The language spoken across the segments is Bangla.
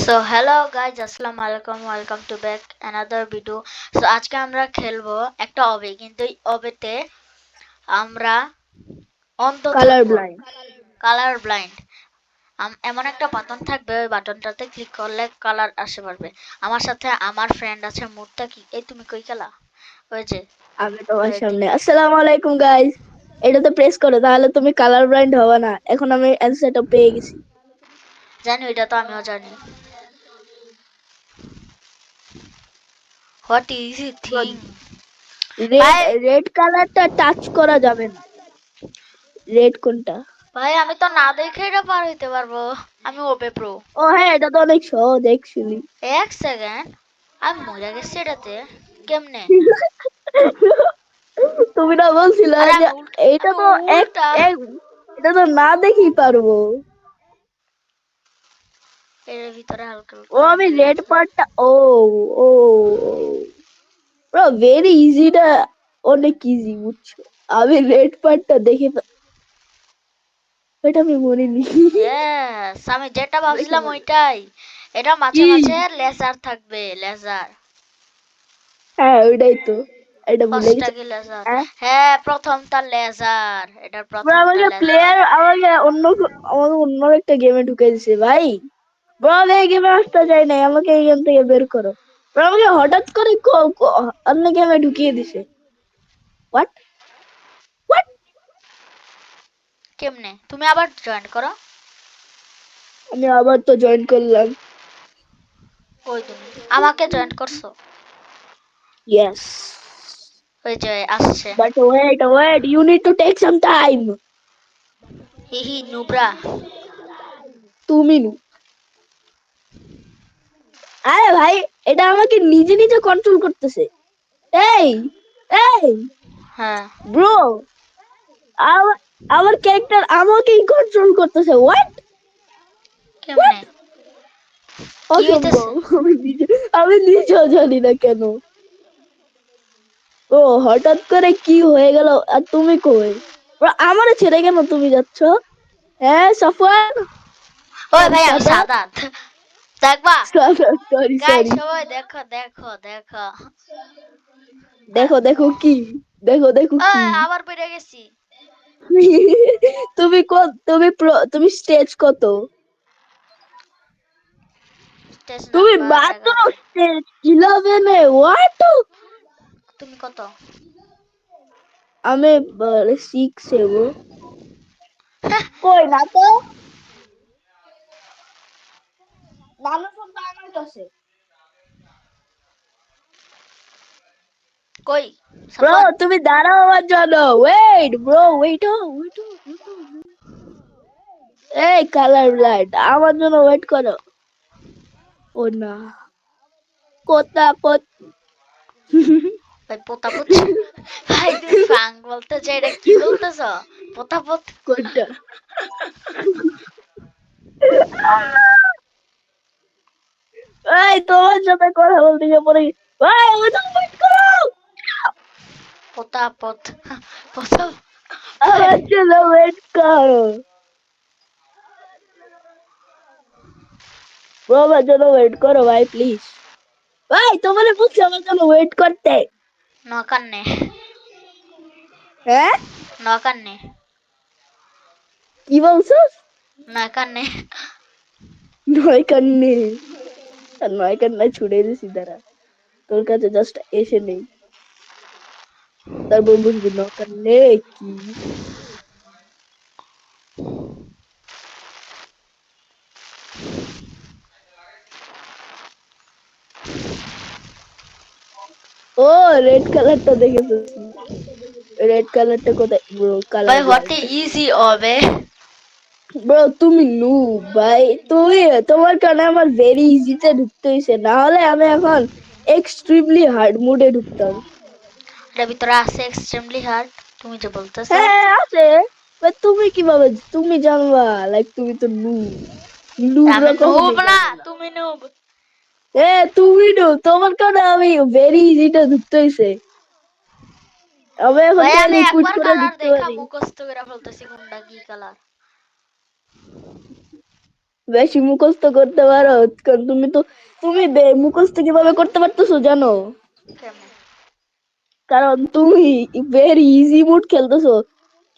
So hello guys, আসসালামু আলাইকুম, welcome to back another video. So আজকে আমরা খেলবো একটা অবে, কিন্তু এই অবেতে আমরা অন্ধ কালার থাকবো, ব্লাইন্ড। Colour blind. এমন একটা বাটন থাকবে, ওই বাটনটাতে ক্লিক করলে কালার আসে পারবে। আমার সাথে আমার ফ্রেন্ড আছে মুত্তাকি। এই তুমি কই গেলা? ওই যে আমি তোমার রেডি। সামনে আসসালামু আলাইকুম গাইস। এটাতে প্রেস করো, তাহলে তুমি কালার ব্লাইন্ড হবে না। এখন আমি অ্যানসারটা পেয়ে গেছি। জানি, এটা তো আমিও জানি। What is it thing? Red ভাই, রেড কালারটা টাচ করা যাবে না। রেড কোনটা? ভাই আমি তো না দেখে এটা পার হইতে পারবো। আমি ওবে প্রো। ও হ্যাঁ, এটা তো অনেক সহজ অ্যাকচুয়ালি। এক সেকেন্ড, আমি মজা গেছি এটাতে। কেমনে? তুমি না বলছিলে আরে যে আমি এইটা আমি তো এক উল্টা এক এটা তো না দেখেই পারবো। এর ভিতরে হালকা ও হালকা আমি ইয়ে রেড আছে। পার্টটা ও ব্রো, ভেরি ইজিটা, অনেক ইজি বুঝছো। আমি রেড পার্টটা দেখে ওইটা আমি মরিনি। ইয়েস, আমি যেটা দেখে ভাবছিলাম মনে ওইটাই। এটা মাঝে কি? মাঝে লেজার থাকবে, লেজার। হ্যাঁ, ওইটাই তো। এটা ভুলে ফার্স্টটা গেছে। কি লেজার? হ্যাঁ, হ্যাঁ, প্রথমটা লেজার, এটার ব্রো, প্রথমটা আমাকে লেজার। প্লেয়ার আমাকে অন্য একটা গেমে ঢুকে দিছে ভাই। ব্রো, আমি এই গেমে আসতে চাই নাই, আমাকে এই গেম থেকে বের করো। ব্রো, আমাকে হঠাৎ করে অন্য গেমে ঢুকিয়ে দিছে। What what? কেমনে? তুমি আবার জয়েন করো। আমি আবার তো জয়েন করলাম। কই তুমি আমাকে জয়েন করছো? ইয়েস, ওই যে আসছে। But wait, you need to take some time. হি হি নুবরা। তুমি নু। আরে ভাই, এটা আমাকে নিজে নিজে কন্ট্রোল করতেছে। এই এই হ্যাঁ, ব্রো, আমার আমার ক্যারেক্টার আমাকেই কন্ট্রোল করতেছে। হোয়াট কেমনে? হোয়াট? কি অসম্ভব। হইতেছে? আমি নিজেও জানি না কেন। ও হঠাৎ করে কি হয়ে গেল? আর তুমি কই? ব্রো, আমারে ছেড়ে কেন তুমি যাচ্ছ? হ্যাঁ, সাফওয়ান। ওই সরি ভাই, আমি সাদা। সাদাত। দেখবা? সরি গাই সরি। সবাই দেখো দেখো দেখো। দেখো দেখো কি? দেখো দেখো কি? আবার বেড়ে গেছি। তুমি স্টেজ কত? স্টেজ তুমি নাম্বার মাত্র 11। Stage 11 A? হোয়াট? তুমি কত? আমি 6 এ গো। কই না তো, নানু ফোন তো আমার কাছে। কই ব্রো, সাফন? তুমি দাঁড়াও আমার জন্য। Wait bro, wait. এই কালার লাইট, আমার জন্য ওয়েট করো। ও না, কোথা পথ। ভাই পোতাপত। ভাই তুমি ফ্রাঙ্ক বলতেছো, এটা কি বলতেছো? পোতাপত। কোনটা? এই তোমার সাথে কথা বলতে গিয়ে পরে ভাই আমার জন্য ওয়েট করো। পোতাপত। পোতা। ভাই, আমার জন্য ওয়েট করো। ব্রো, আমার জন্য ওয়েট করো ভাই প্লিজ। ভাই তোমার বলছি আমার জন্য ওয়েট করতে। নকান্নে। হ্যাঁ, নকান্নে। কি বলছো? নকান্নে। নয় কান্নে? নয় কান্নায় ছুড়ে দিছি, দাঁড়া। তোর কাছে জাস্ট এসে নেই, তারপর বুঝবি ন কান্নে কি। ও রেড কালারটা দেখে ফেলছি। রেড কালারটা কোথায় ব্রো? কালার ভাই হোয়াট ব্লাইন্ড। ইজি হবে। ব্রো, তুমি নু ভাই। তুমি, তোমার কারণে আমার ভেরি ইজিতে ঢুকতে হয়েছে, না হলে আমি এখন এক্সট্রিমলি হার্ড মোডে ঢুকতাম। এটার ভিতরে আছে এক্সট্রিমলি হার্ড, তুমি যে বলতেছো। হ্যাঁ আছে। But তুমি কিভাবে তুমি জানবা? লাইক তুমি তো নু। আমি নুবরা নুব কখনোই না, জানে না। তুমি নুব। এ তুমি নু, তোমার কারণে আমি ভেরি ইজিটা ঢুকতে হয়েছে। আমি এখন ভাই আমি চাইলে কুইট একবার করে কালার, ঢুকতে দেখা পারি। মুখস্থ করে ফেলতেছি কোনটা কি কালার। বেশি মুখস্থ করতে পারো, কারণ তুমি মুখস্থ কিভাবে করতে পারতেছো জানো? কেমন? কারণ তুমি ভেরি ইজি মোড খেলতেছো।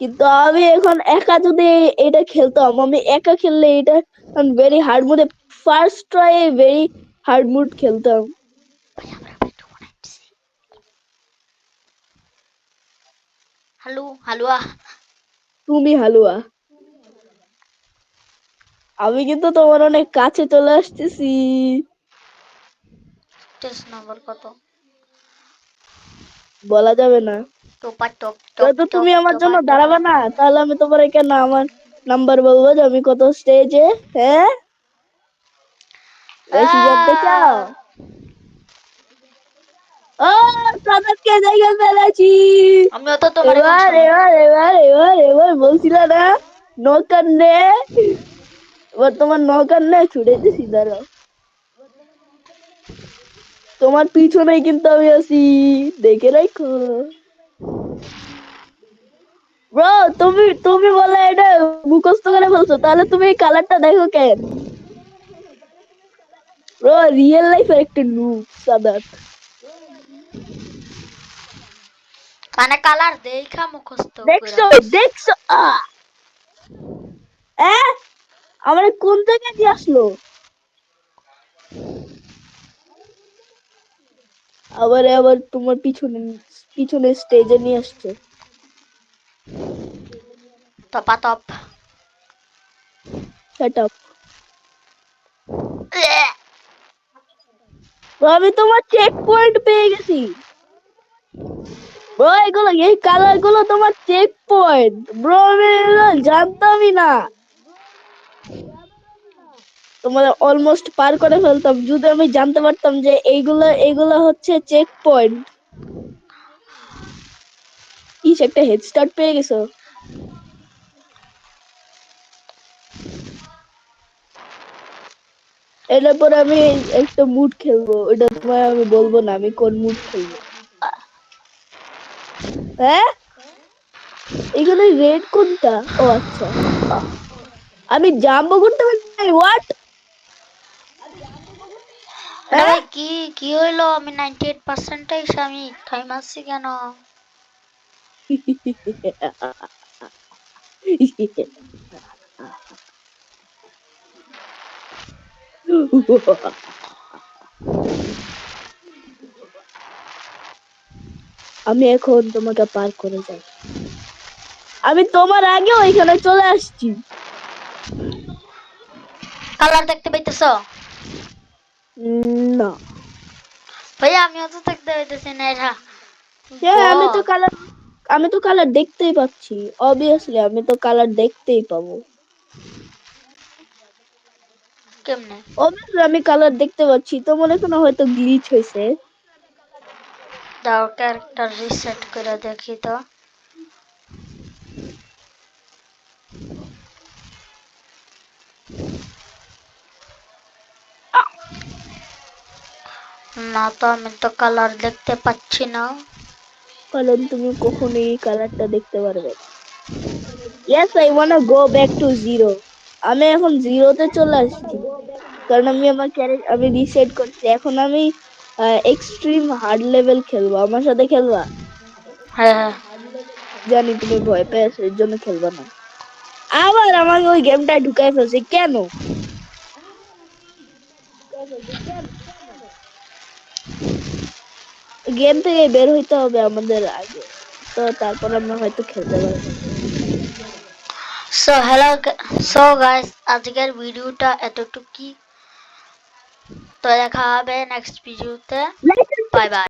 কিন্তু আমি এখন একা যদি এটা খেলতাম, আমি একা খেললে এটা ভেরি হার্ড মোডে, first try very hard mode খেলতাম। ভাই আমরা ভিডিও বানাইতেছি। হালুয়া। তুমি হালুয়া, আমি কিন্তু তোমার অনেক কাছে চলে আসতেছি। টেস্ট নম্বর কত? বলা যাবে না। টপ টপ যেহেতু তুমি টপ আমার টপ জন্য টপ। দাঁড়াবে না, তাহলে আমি তোমার কেন আমার নাম্বার বলবো যে আমি কত স্টেজে? হ্যাঁ, বেশি জানতে চাও? ও, তাদেরকে দেখে ফেলেছি। আমিও তো তোমার এখন এবার সামনে। এবার এবার এবার এবার বলছিল না নৌকার নে, এবার তোমার নৌকার নে ছুড়েছি, দাঁড়াও। তোমার পিছনেই কিন্তু আমি আছি, দেখে রাখো। ব্রো, তুমি তুমি বলে এটা মুখস্থ করে ফেলছো, তাহলে তুমি এই কালারটা দেখো কেন? ব্রো, রিয়েল লাইফের একটা নুব সাদাত। মানে কালার দেখা মুখস্থ করে দেখছো ফেলছি। দেখছো হ্যাঁ, আমার কোন জায়গায় দিয়ে আসলো? আবার আবার তোমার পিছনে পিছনে স্টেজে নিয়ে আসছে। টপা টপ। Shut up. আমি তোমার চেক পয়েন্ট পেয়ে গেছি। ব্রো, এগুলো এই কালার গুলো তোমার চেক পয়েন্ট। ব্রো, আমি এগুলো জানতামই না। তোমার অলমোস্ট পার করে ফেলতাম যদি আমি জানতে পারতাম যে এইগুলো হচ্ছে চেক পয়েন্ট। ইস, একটা হেড স্টার্ট পেয়ে গেছো। এটার পরে আমি একটা মুড খেলবো, ওটা তোমায় আমি বলবো না আমি কোন মুড খেলবো। হ্যাঁ, এখানে রেড কোনটা? ও আচ্ছা, আমি জাম্বো করতে পারি। হোয়াট? আরে হ্যাঁ। ভাই কি কি হইলো? আমি 98% আমি টাইম আসছি কেন? আমি এখন তোমাকে পার করে যাব। আমি তোমার আগে ওইখানে চলে আসছি। কালার দেখতে পাইতেছো? না। ভাইয়া আমিও তো দেখতে পাইতেছি না এটা। হ্যাঁ, বল। আমি তো কালার দেখতেই পাচ্ছি। অবভিয়াসলি আমি তো কালার দেখতেই পাবো। কেমনে? অবভিয়াসলি আমি কালার দেখতে পাচ্ছি, তোমার এখানে হয়তো গ্লিচ হয়েছে। দাও ক্যারেক্টার রিসেট করে দেখি তো। না তো আমি তো কালার দেখতে পাচ্ছি না। কারণ তুমি কখনোই এই কালারটা দেখতে পারবে না। Yes, I ওয়ান্না go back to zero. আমি এখন জিরোতে চলে আসছি, কারণ আমি রিসেট করছি। এখন আমি এক্সট্রিম হার্ড লেভেল খেলবো। আমার সাথে খেলবা? হ্যাঁ হ্যাঁ। জানি তুমি ভয় পেয়ে আছো, এর জন্য খেলবা না। আবার আমাকে ওই গেমটায় ঢুকাই ফেলছে কেন? গেম থেকে বের হইতে হবে আমাদের আগে, তো তারপর আমরা হয়তো খেলতে পারবো। So hello. সো গাইস আজকের ভিডিওটা এতটুকুই। তো দেখা হবে নেক্সট ভিডিওতে। Bye bye.